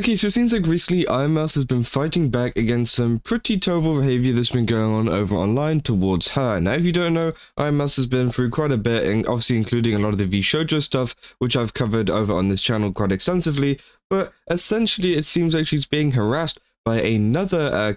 Okay, so it seems like recently Ironmouse has been fighting back against some pretty terrible behavior that's been going on over online towards her. Now, if you don't know, Ironmouse has been through quite a bit, and obviously including a lot of the vshojo stuff, which I've covered over on this channel quite extensively, but essentially it seems like she's being harassed by another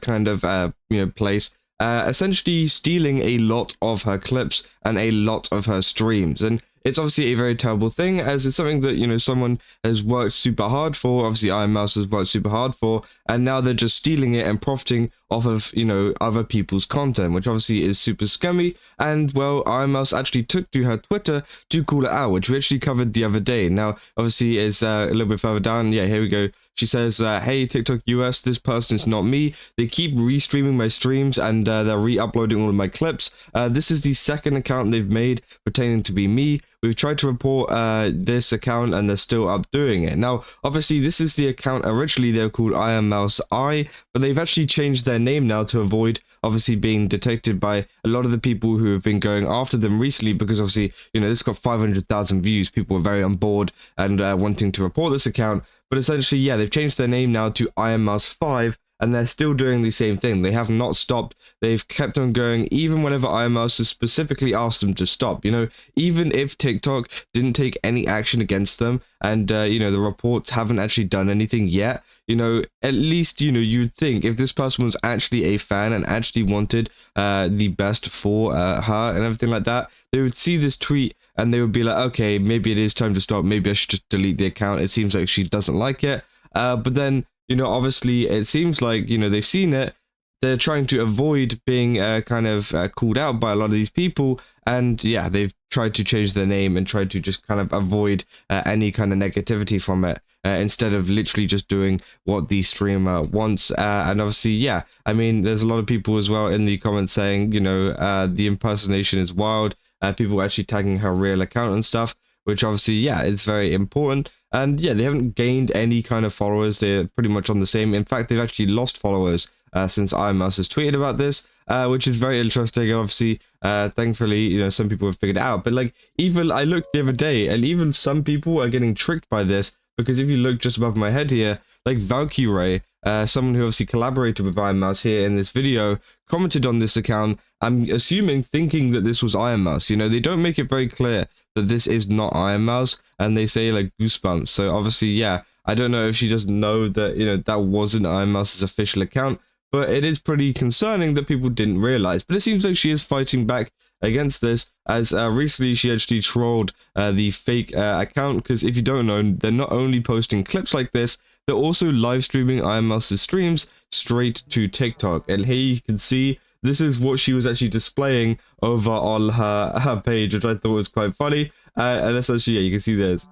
place, essentially stealing a lot of her clips and a lot of her streams. And it's obviously a very terrible thing, as it's something that, someone has worked super hard for. Obviously, Ironmouse has worked super hard for, and now they're just stealing it and profiting off of, other people's content, which obviously is super scummy. And, well, Ironmouse actually took to her Twitter to call it out, which we actually covered the other day. Now, obviously, is a little bit further down. Yeah, here we go. She says, hey, TikTok US, this person is not me. They keep restreaming my streams and they're re-uploading all of my clips. This is the second account they've made pretending to be me. We've tried to report this account and they're still up doing it. Now, obviously, this is the account originally they were called Ironmouse I, but they've actually changed their name now to avoid obviously being detected by a lot of the people who have been going after them recently, because obviously, this got 500,000 views. People were very on board and wanting to report this account. But essentially, yeah, they've changed their name now to Ironmouse 5, and they're still doing the same thing. They have not stopped. They've kept on going, even whenever Ironmouse has specifically asked them to stop. Even if TikTok didn't take any action against them, and, the reports haven't actually done anything yet, at least, you'd think if this person was actually a fan and actually wanted the best for her and everything like that, they would see this tweet and they would be like, okay, maybe it is time to stop. Maybe I should just delete the account. It seems like she doesn't like it. But then, obviously it seems like, they've seen it. They're trying to avoid being called out by a lot of these people. And yeah, they've tried to change their name and tried to just kind of avoid any kind of negativity from it. Instead of literally just doing what the streamer wants. And obviously, yeah, I mean, there's a lot of people as well in the comments saying, the impersonation is wild. People actually tagging her real account and stuff, which obviously, yeah, it's very important. And yeah, they haven't gained any kind of followers. They're pretty much on the same. In fact, they've actually lost followers since Ironmouse has tweeted about this, which is very interesting. And obviously, thankfully, some people have figured it out. But like, even I looked the other day, and even some people are getting tricked by this, because if you look just above my head here, like vtuber, someone who obviously collaborated with Ironmouse here in this video, commented on this account, I'm assuming thinking that this was Ironmouse. They don't make it very clear that this is not Ironmouse, and they say like goosebumps. So obviously, yeah, I don't know if she doesn't know that, that wasn't Ironmouse's official account, but it is pretty concerning that people didn't realize. But it seems like she is fighting back against this, as recently she actually trolled the fake account, because if you don't know, they're not only posting clips like this, they're also live streaming Ironmouse's streams straight to TikTok. And here you can see, this is what she was actually displaying over on her page, which I thought was quite funny. And essentially, yeah, you can see this.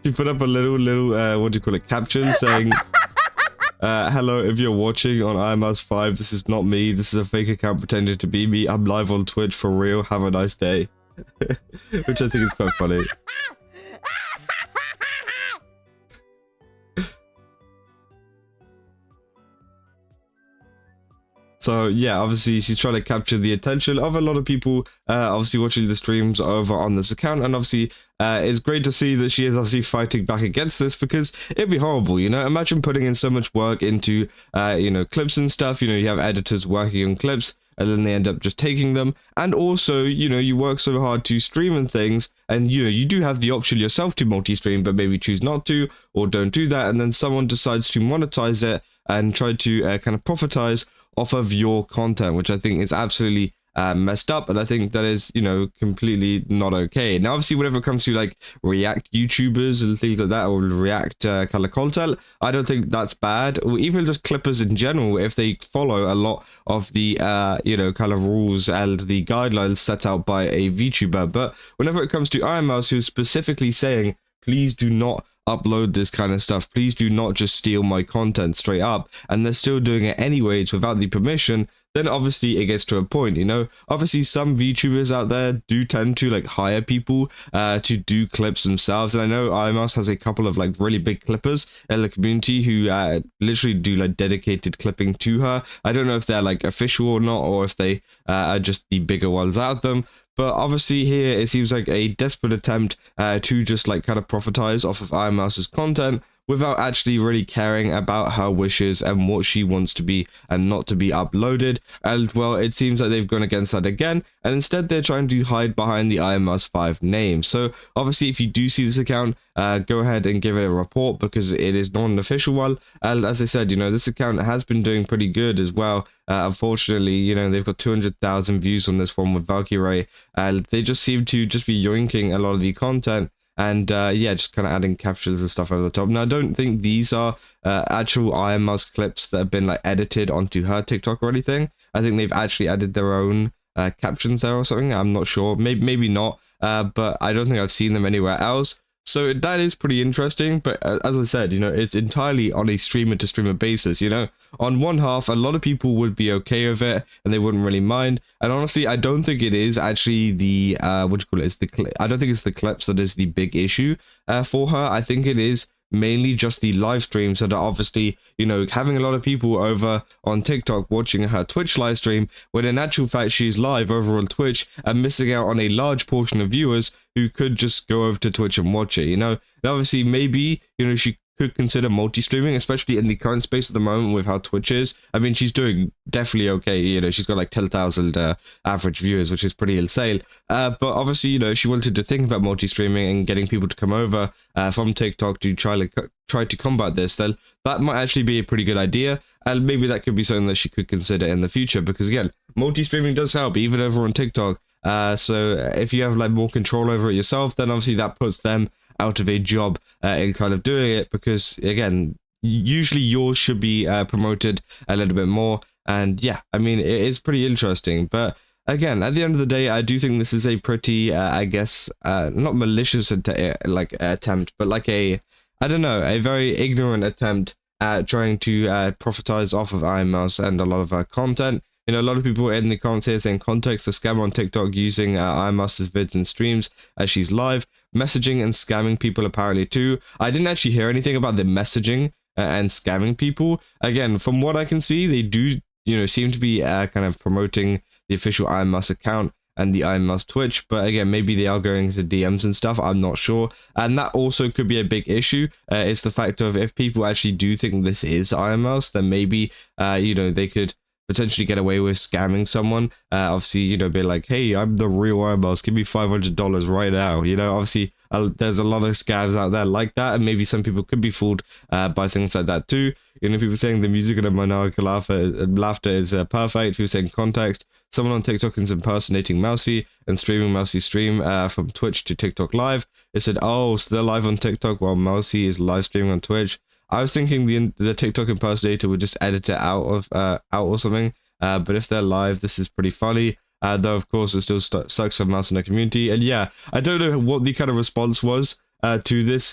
She put up a little, what do you call it, caption saying, hello, if you're watching on Ironmouse 5, this is not me. This is a fake account pretending to be me. I'm live on Twitch for real. Have a nice day. Which I think is quite funny. So yeah, obviously she's trying to capture the attention of a lot of people, obviously watching the streams over on this account, and obviously it's great to see that she is obviously fighting back against this, because it'd be horrible, imagine putting in so much work into, clips and stuff, you have editors working on clips, and then they end up just taking them, and also, you work so hard to stream and things, and, you do have the option yourself to multi-stream, but maybe choose not to, or don't do that, and then someone decides to monetize it, and try to kind of profitize off of your content, which I think is absolutely messed up, and I think that is, completely not okay. Now, obviously, whenever it comes to like React YouTubers and things like that, or React kind of content, I don't think that's bad, or even just Clippers in general, if they follow a lot of the kind of rules and the guidelines set out by a VTuber. But whenever it comes to Ironmouse, who's specifically saying, please do not upload this kind of stuff, please do not just steal my content straight up, and they're still doing it anyways without the permission, then obviously it gets to a point, obviously some VTubers out there do tend to like hire people to do clips themselves, and I know Ironmouse has a couple of like really big clippers in the community who literally do like dedicated clipping to her. I don't know if they're like official or not, or if they are just the bigger ones out of them, But obviously here it seems like a desperate attempt to just like kind of profitize off of Ironmouse's content without actually really caring about her wishes and what she wants to be and not to be uploaded. And well, it seems like they've gone against that again, and instead they're trying to hide behind the Ironmouse 5 name. So obviously if you do see this account, go ahead and give it a report because it is not an official one. And as I said, this account has been doing pretty good as well. Unfortunately, they've got 200,000 views on this one with Valkyrie, and they just seem to just be yoinking a lot of the content. And yeah, just kind of adding captions and stuff over the top. Now, I don't think these are actual Ironmouse clips that have been like edited onto her TikTok or anything. I think they've actually added their own captions there or something. I'm not sure. Maybe not. But I don't think I've seen them anywhere else. So that is pretty interesting. But as I said, it's entirely on a streamer to streamer basis. On one half, a lot of people would be okay with it and they wouldn't really mind. And honestly, I don't think it is actually the I don't think it's the clips that is the big issue for her. I think it is mainly just the live streams that are obviously, having a lot of people over on TikTok watching her Twitch live stream, when in actual fact she's live over on Twitch and missing out on a large portion of viewers who could just go over to Twitch and watch it. Now, obviously, maybe, she could consider multi-streaming, especially in the current space at the moment with how Twitch is. I mean, she's doing definitely okay. She's got like 10,000 average viewers, which is pretty insane. But obviously, she wanted to think about multi-streaming and getting people to come over from TikTok to try to combat this. Then that might actually be a pretty good idea, and maybe that could be something that she could consider in the future. Because again, multi-streaming does help even over on TikTok. So if you have like more control over it yourself, then obviously that puts them out of a job in kind of doing it, because again, usually yours should be promoted a little bit more. And yeah, I mean, it is pretty interesting. But again, at the end of the day, I do think this is a pretty I guess not malicious attempt, but like a very ignorant attempt at trying to profitize off of Ironmouse and a lot of her content. A lot of people in the comments here saying context the scam on TikTok using Ironmouse's vids and streams as she's live, messaging and scamming people apparently too. I didn't actually hear anything about the messaging and scamming people. Again, from what I can see, they do, seem to be kind of promoting the official Ironmouse account and the Ironmouse Twitch, but again, maybe they are going to DMs and stuff, I'm not sure. And that also could be a big issue. It's the fact of if people actually do think this is Ironmouse, then maybe, they could potentially get away with scamming someone. Obviously, be like, hey, I'm the real Ironmouse, give me $500 right now. Obviously, there's a lot of scams out there like that, and maybe some people could be fooled by things like that too. People saying the music and the maniacal laughter is perfect. People saying context. Someone on TikTok is impersonating Mousy and streaming Mousy's stream from Twitch to TikTok live. It said, oh, so they're live on TikTok while Mousy is live streaming on Twitch. I was thinking the TikTok impersonator would just edit it out or something. But if they're live, this is pretty funny. Though of course it still sucks for Mouse in the community. And yeah, I don't know what the kind of response was to this,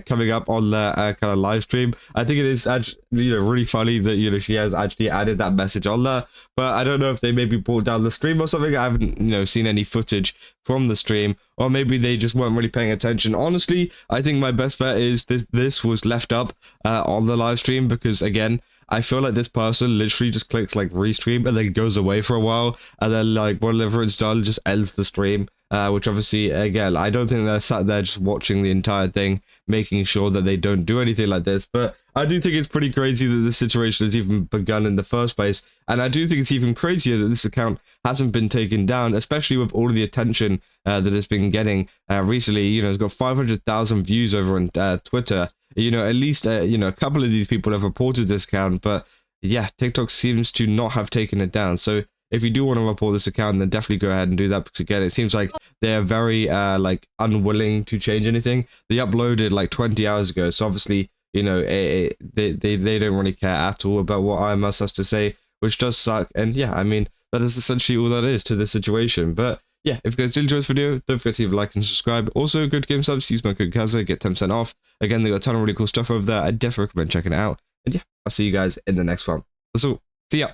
coming up on the kind of live stream. I think it is actually really funny that she has actually added that message on there. But I don't know if they maybe brought down the stream or something. I haven't seen any footage from the stream, or maybe they just weren't really paying attention. Honestly, I think my best bet is this was left up on the live stream, because again, I feel like this person literally just clicks like restream and then goes away for a while, and then like whenever it's done, just ends the stream. Which obviously, again, I don't think they're sat there just watching the entire thing, making sure that they don't do anything like this. But I do think it's pretty crazy that this situation has even begun in the first place. And I do think it's even crazier that this account hasn't been taken down, especially with all of the attention that it's been getting recently. It's got 500,000 views over on Twitter. At least, a couple of these people have reported this account. But yeah, TikTok seems to not have taken it down. So if you do want to report this account, then definitely go ahead and do that, because again, it seems like they're very unwilling to change anything. They uploaded like 20 hours ago, so obviously they don't really care at all about what Ironmouse has to say, which does suck. And yeah, I mean, that is essentially all that is to this situation. But yeah, if you guys did enjoy this video, don't forget to leave a like and subscribe. Also, go to GameSubs, use my code Kaza, get 10% off. Again, they got a ton of really cool stuff over there. I definitely recommend checking it out. And yeah, I'll see you guys in the next one. That's all. See ya.